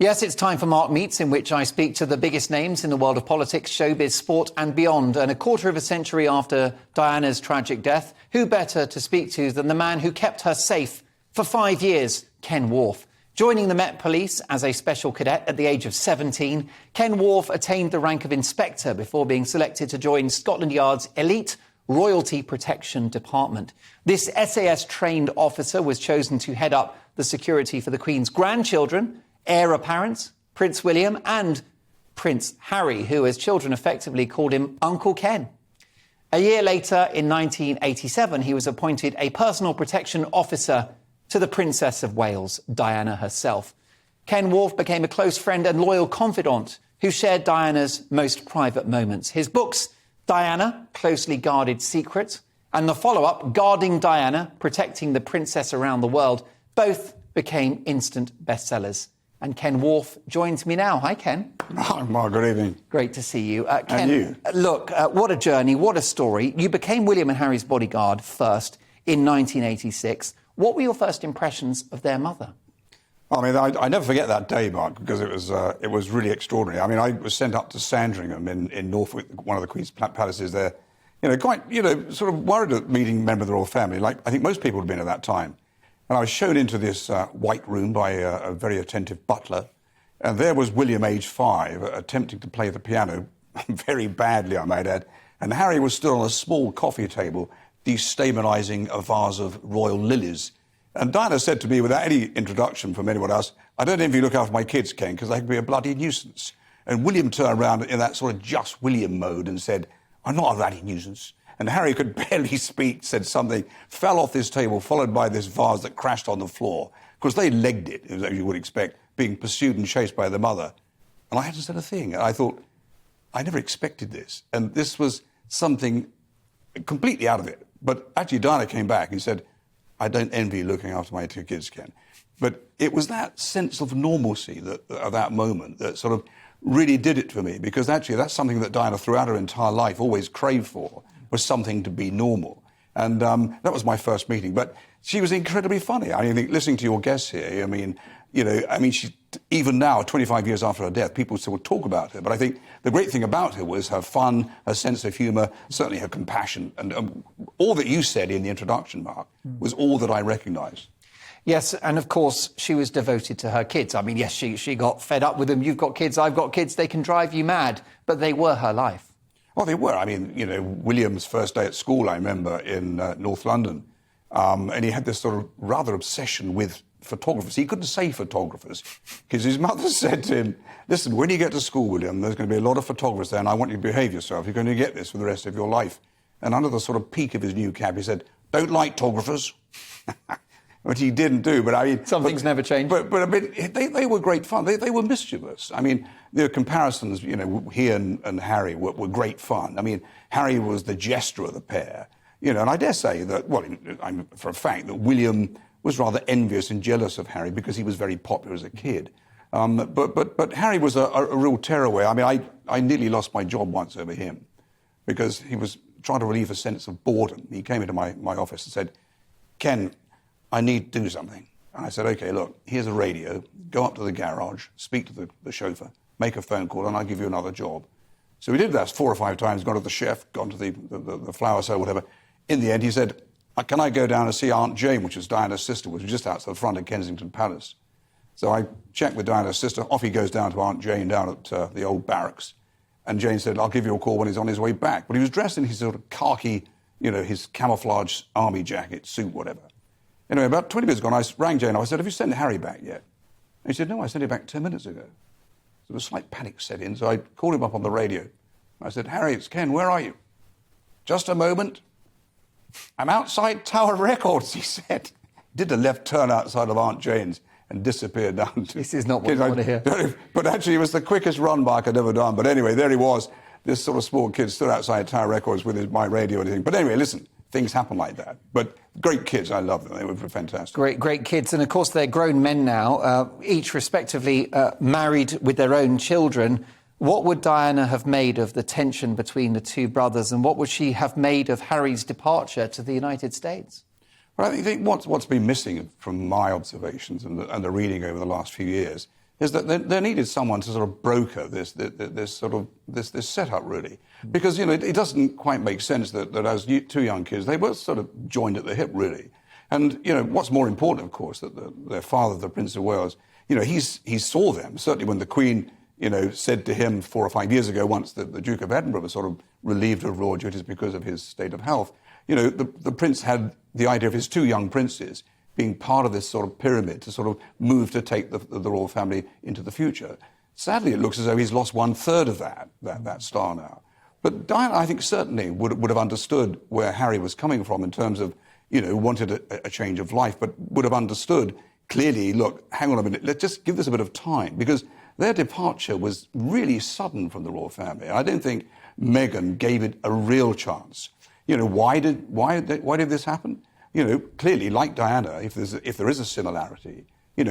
Yes, it's time for Mark Meets, in which I speak to the biggest names in the world of politics, showbiz, sport and beyond. And a quarter of a century after Diana's tragic death, who better to speak to than the man who kept her safe for 5 years, Ken Wharfe. Joining the Met Police as a special cadet at the age of 17, Ken Wharfe attained the rank of inspector before being selected to join Scotland Yard's elite Royalty Protection Department. This SAS-trained officer was chosen to head up the security for the Queen's grandchildren, heir apparents, Prince William and Prince Harry, who as children effectively called him Uncle Ken. A year later, in 1987, he was appointed a personal protection officer to the Princess of Wales, Diana herself. Ken Wharfe became a close friend and loyal confidant who shared Diana's most private moments. His books, Diana, Closely Guarded Secret, and the follow-up, Guarding Diana, Protecting the Princess Around the World, both became instant bestsellers. And Ken Wharfe joins me now. Hi, Ken. Hi, Mark. Good evening. Great to see you. Ken, and you. Look, what a journey, what a story. You became William and Harry's bodyguard first in 1986. What were your first impressions of their mother? I mean, I never forget that day, Mark, because it was really extraordinary. I mean, I was sent up to Sandringham in Norfolk, one of the Queen's palaces there, quite, sort of worried at meeting a member of the royal family, like I think most people would have been at that time. And I was shown into this white room by a very attentive butler. And there was William, aged 5, attempting to play the piano, very badly, I might add. And Harry was still on a small coffee table, destabilising a vase of royal lilies. And Diana said to me, without any introduction from anyone else, I don't envy you look after my kids, Ken, because they can be a bloody nuisance. And William turned around in that sort of just William mode and said, I'm not a bloody nuisance. And Harry could barely speak, said something, fell off this table, followed by this vase that crashed on the floor. Of course, they legged it, as you would expect, being pursued and chased by the mother. And I hadn't said a thing. And I thought, I never expected this. And this was something completely out of it. But actually, Diana came back and said, I don't envy looking after my 2 kids, Ken. But it was that sense of normalcy of that moment that sort of really did it for me, because actually that's something that Diana throughout her entire life always craved for, was something to be normal. And that was my first meeting. But she was incredibly funny. I mean, listening to your guests here, she, even now, 25 years after her death, people still talk about her. But I think the great thing about her was her fun, her sense of humour, certainly her compassion. And all that you said in the introduction, Mark, was all that I recognised. Yes, and of course, she was devoted to her kids. I mean, yes, she got fed up with them. You've got kids, I've got kids. They can drive you mad. But they were her life. Oh, they were. I mean, William's first day at school, I remember, in North London. And he had this sort of rather obsession with photographers. He couldn't say photographers because his mother said to him, listen, when you get to school, William, there's going to be a lot of photographers there and I want you to behave yourself. You're going to get this for the rest of your life. And under the sort of peak of his new cab, he said, don't like photographers. Which he didn't do, but I mean... Some things never change. But I mean, they were great fun. They were mischievous. I mean, the comparisons, he and Harry were great fun. I mean, Harry was the jester of the pair, and I dare say that, well, I'm for a fact that William was rather envious and jealous of Harry because he was very popular as a kid. But Harry was a real tearaway. I mean, I nearly lost my job once over him because he was trying to relieve a sense of boredom. He came into my office and said, Ken, I need to do something. And I said, OK, look, here's a radio. Go up to the garage, speak to the chauffeur, make a phone call, and I'll give you another job. So we did that 4 or 5 times, gone to the chef, gone to the flower sale, whatever. In the end, he said, can I go down and see Aunt Jane, which is Diana's sister, which was just outside the front of Kensington Palace. So I checked with Diana's sister. Off he goes down to Aunt Jane down at the old barracks. And Jane said, I'll give you a call when he's on his way back. But he was dressed in his sort of khaki, his camouflage army jacket, suit, whatever. Anyway, about 20 minutes gone, I rang Jane. I said, have you sent Harry back yet? And he said, no, I sent him back 10 minutes ago. So a slight panic set in, so I called him up on the radio. I said, Harry, it's Ken, where are you? Just a moment. I'm outside Tower Records, he said. Did a left turn outside of Aunt Jane's and disappeared down to... This is not what I want to hear. But actually, it was the quickest run Mark had ever done. But anyway, there he was, this sort of small kid stood outside Tower Records with my radio and everything. But anyway, listen. Things happen like that. But great kids, I love them. They were fantastic. Great kids. And, of course, they're grown men now, each respectively married with their own children. What would Diana have made of the tension between the 2 brothers, and what would she have made of Harry's departure to the United States? Well, I think what's been missing from my observations and the reading over the last few years is that there needed someone to sort of broker this setup, really. Because, it doesn't quite make sense that as two young kids, they were sort of joined at the hip, really. And, what's more important, of course, that their father, the Prince of Wales, he saw them, certainly when the Queen, said to him 4 or 5 years ago, once that the Duke of Edinburgh was sort of relieved of royal duties because of his state of health, the Prince had the idea of his two young princes being part of this sort of pyramid to sort of move to take the royal family into the future. Sadly, it looks as though he's lost 1/3 of that star now. But Diana, I think, certainly would have understood where Harry was coming from in terms of, wanted a change of life, but would have understood clearly, look, hang on a minute, let's just give this a bit of time, because their departure was really sudden from the royal family. I don't think Meghan gave it a real chance. Why did this happen? Clearly, like Diana, if there is a similarity,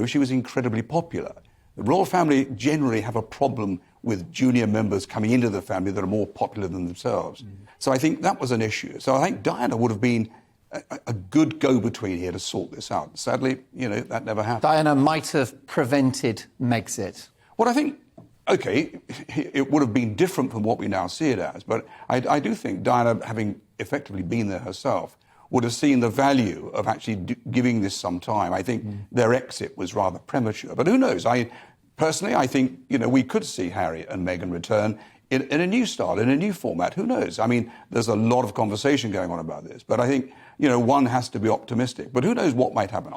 she was incredibly popular. The royal family generally have a problem with junior members coming into the family that are more popular than themselves. So I think that was an issue. So I think Diana would have been a good go-between here to sort this out. Sadly, that never happened. Diana might have prevented Megxit. Well, I think, OK, it would have been different from what we now see it as. But I do think Diana, having effectively been there herself, would have seen the value of actually giving this some time. I think their exit was rather premature. But who knows? Personally, I think, we could see Harry and Meghan return in a new style, in a new format. Who knows? I mean, there's a lot of conversation going on about this. But I think, one has to be optimistic. But who knows what might happen?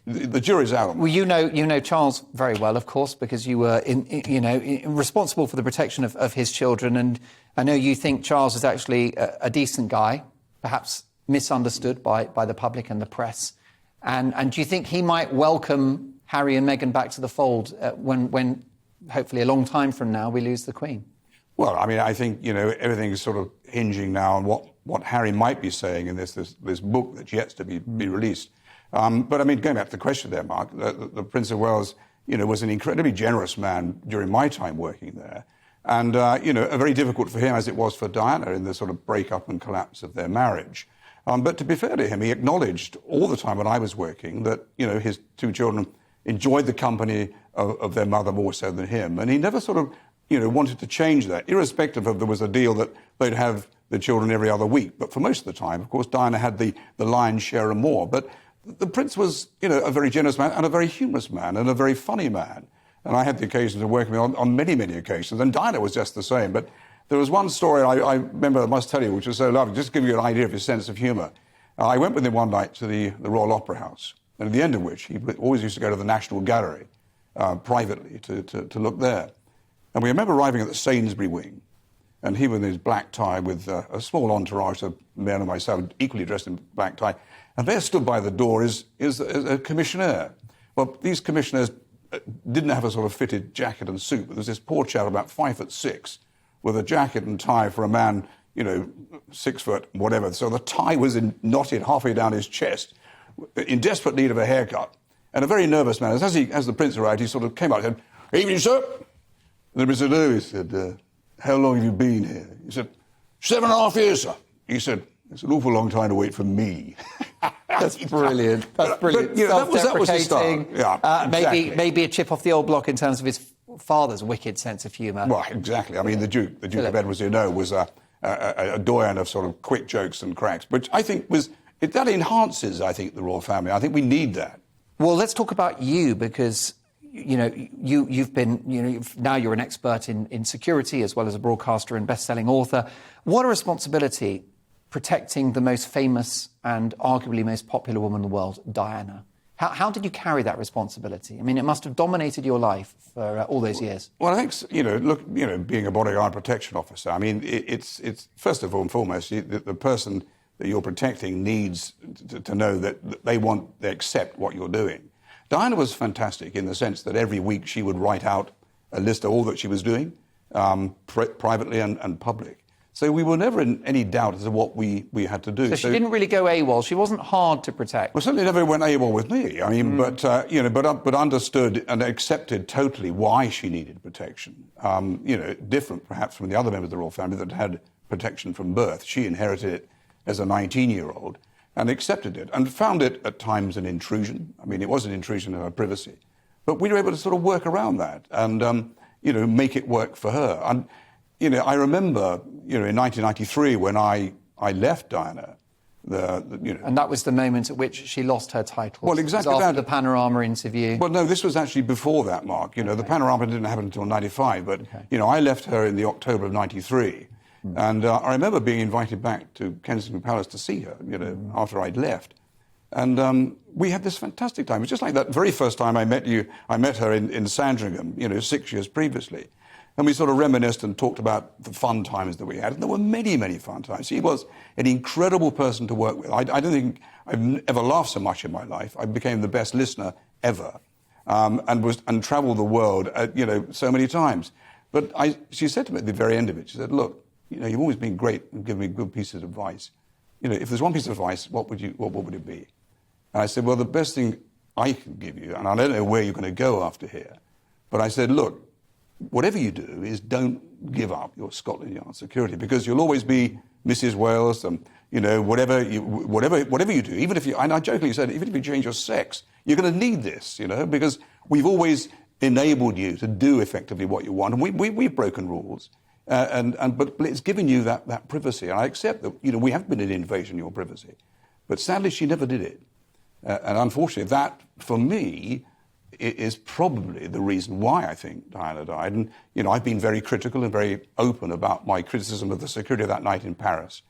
The jury's out on that. Well, you know Charles very well, of course, because you were responsible for the protection of his children. And I know you think Charles is actually a decent guy, perhaps misunderstood by the public and the press. And do you think he might welcome Harry and Meghan back to the fold when hopefully a long time from now we lose the Queen? Well, I mean, I think, everything's sort of hinging now on what Harry might be saying in this book that's yet to be released. But, I mean, going back to the question there, Mark, the Prince of Wales, was an incredibly generous man during my time working there. And, very difficult for him, as it was for Diana, in the sort of breakup and collapse of their marriage. But to be fair to him, he acknowledged all the time when I was working that, his two children enjoyed the company of their mother more so than him. And he never sort of, wanted to change that, irrespective of there was a deal that they'd have the children every other week. But for most of the time, of course, Diana had the lion's share and more. But the Prince was, a very generous man and a very humorous man and a very funny man. And I had the occasion to work with him on many, many occasions. And Diana was just the same. But there was one story I remember, I must tell you, which was so lovely, just to give you an idea of his sense of humour. I went with him one night to the Royal Opera House, and at the end of which he always used to go to the National Gallery privately to look there. And we remember arriving at the Sainsbury wing, and he with his black tie with a small entourage of men and myself, equally dressed in black tie. And there stood by the door is a commissioner. Well, these commissioners didn't have a sort of fitted jacket and suit, but there was this poor chap about 5'6", with a jacket and tie for a man, 6 foot, whatever. So the tie was knotted halfway down his chest, in desperate need of a haircut. And a very nervous man, as the Prince arrived, he sort of came out and said, "Evening, sir." And the Prince said, "Oh," he said, "how long have you been here?" He said, 7.5 years, sir. He said, "It's an awful long time to wait for me." That's brilliant. That's brilliant. But, that was the start. Yeah, exactly. Maybe a chip off the old block in terms of his father's wicked sense of humour. Well, exactly. I mean, the Duke of Edinburgh, as you know, was a doyen of sort of quick jokes and cracks, which I think that enhances, I think, the royal family. I think we need that. Well, let's talk about you, because you've been, now you're an expert in security as well as a broadcaster and best-selling author. What a responsibility protecting the most famous and arguably most popular woman in the world, Diana. How did you carry that responsibility? I mean, it must have dominated your life for all those years. Well, I think, being a bodyguard protection officer, I mean, it's first of all and foremost, the person that you're protecting needs to know that they accept what you're doing. Diana was fantastic in the sense that every week she would write out a list of all that she was doing, privately and public. So we were never in any doubt as to what we had to do. So she didn't really go AWOL. She wasn't hard to protect. Well, certainly never went AWOL with me. I mean, but understood and accepted totally why she needed protection. Different perhaps from the other members of the royal family that had protection from birth. She inherited it as a 19-year-old and accepted it and found it at times an intrusion. I mean, it was an intrusion of her privacy. But we were able to sort of work around that and, you know, make it work for her. And, you know, I remember, you know, in 1993 when I left Diana, you know, and that was the moment at which she lost her title. Well, exactly after that. The Panorama interview. Well, no, this was actually before that, Mark. You know, the Panorama didn't happen until 95, but, you know, I left her in the October of 93. And I remember being invited back to Kensington Palace to see her, you know, after I'd left. And we had this fantastic time. It was just like that very first time I met you. I met her in Sandringham, you know, 6 years previously. And we sort of reminisced and talked about the fun times that we had. And there were many, many fun times. She was an incredible person to work with. I don't think I've ever laughed so much in my life. I became the best listener ever, and travelled the world, you know, so many times. But she said to me at the very end of it, she said, "Look, you know, you've always been great and given me good pieces of advice. You know, if there's one piece of advice, what would it be?" And I said, "Well, the best thing I can give you, and I don't know where you're going to go after here, but I said, look, whatever you do is don't give up your Scotland Yard security, because you'll always be Mrs. Wales, and, you know, whatever you do, even if you," and I jokingly said, even if you change your sex, you're going to need this, you know, because we've always enabled you to do effectively what you want, and we've broken rules. But it's given you that privacy. And I accept that, you know, we have been an invasion of your privacy. But sadly, she never did it. And unfortunately, that, for me, is probably the reason why I think Diana died. And, you know, I've been very critical and very open about my criticism of the security of that night in Paris.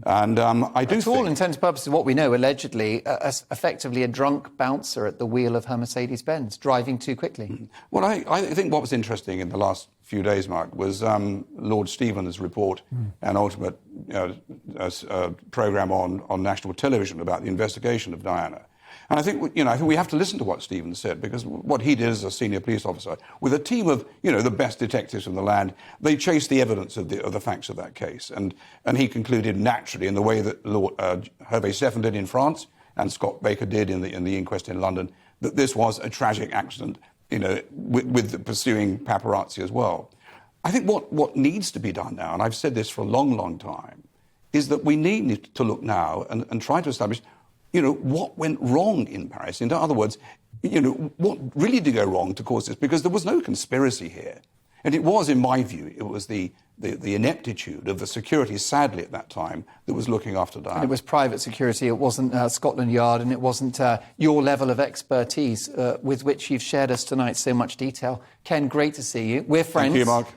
And I do think... To all intents and purposes, what we know, allegedly, effectively a drunk bouncer at the wheel of her Mercedes-Benz, driving too quickly. Well, I think what was interesting in the last few days, Mark, was Lord Stevens' report and ultimate programme on national television about the investigation of Diana. And I think, you know, I think we have to listen to what Stevens said, because what he did as a senior police officer, with a team of, you know, the best detectives in the land, they chased the evidence of the facts of that case. And he concluded naturally, in the way that Lord Hervé Seffen did in France and Scott Baker did in the inquest in London, that this was a tragic accident, you know, with the pursuing paparazzi as well. I think what needs to be done now, and I've said this for a long, long time, is that we need to look now and try to establish, you know, what went wrong in Paris. In other words, you know, what really did go wrong to cause this? Because there was no conspiracy here. And it was, in my view, it was the ineptitude of the security, sadly, at that time, that was looking after Diana. And it was private security. It wasn't Scotland Yard, and it wasn't your level of expertise with which you've shared us tonight so much detail. Ken, great to see you. We're friends. Thank you, Mark.